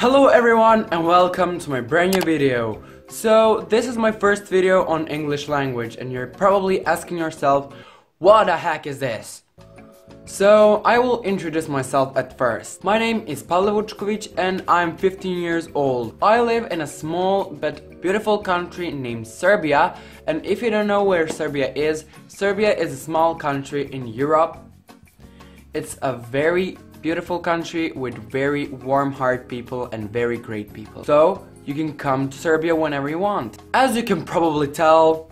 Hello everyone and welcome to my brand new video. So this is my first video on English language and you're probably asking yourself, what the heck is this? So I will introduce myself at first. My name is Pavle and I'm 15 years old. I live in a small but beautiful country named Serbia, and if you don't know where Serbia is a small country in Europe. It's a very beautiful country with very warm-hearted people and very great people. So you can come to Serbia whenever you want. As you can probably tell,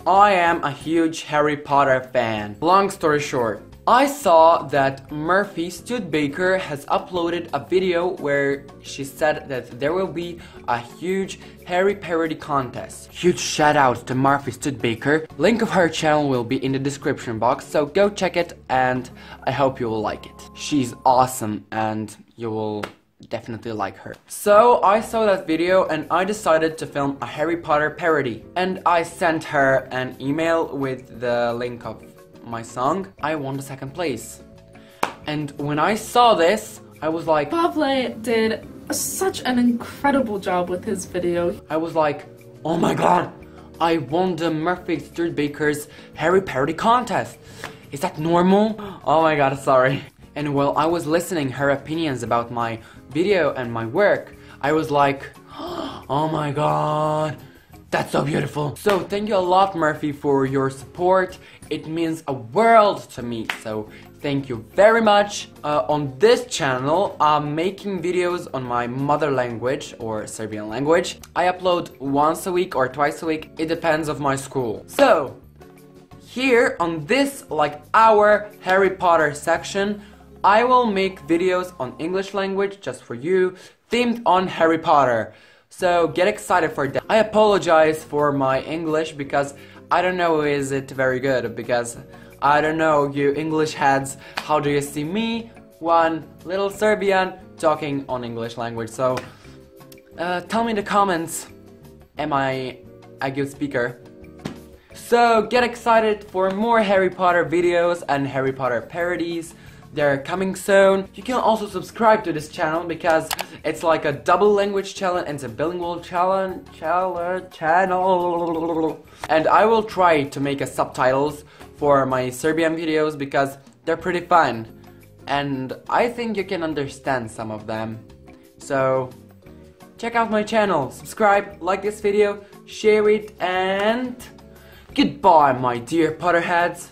I am a huge Harry Potter fan. Long story short, I saw that Murphy Studebaker has uploaded a video where she said that there will be a huge Harry parody contest. Huge shout out to Murphy Studebaker. Link of her channel will be in the description box, so go check it and I hope you will like it. She's awesome and you will definitely like her. So I saw that video and I decided to film a Harry Potter parody. And I sent her an email with the link of my song. I won the second place. And when I saw this, I was like, Pavle did such an incredible job with his video. I was like, oh my god, I won the Murphy Studebaker's Harry parody contest. Is that normal? Oh my god, sorry. And while I was listening her opinions about my video and my work, I was like, oh my god, that's so beautiful. So thank you a lot, Murphy, for your support. It means a world to me, so thank you very much. On this channel, I'm making videos on my mother language or Serbian language. I upload once a week or twice a week. It depends on my school. So here on this our Harry Potter section, I will make videos on English language just for you, themed on Harry Potter. So get excited for that. I apologize for my English because I don't know is it very good, because I don't know, you English heads, how do you see me, one little Serbian, talking on English language. So tell me in the comments, am I a good speaker? So get excited for more Harry Potter videos and Harry Potter parodies. They're coming soon. You can also subscribe to this channel because it's like a double language challenge and it's a bilingual channel. And I will try to make subtitles for my Serbian videos because they're pretty fun. And I think you can understand some of them. So check out my channel, subscribe, like this video, share it, and goodbye, my dear Potterheads.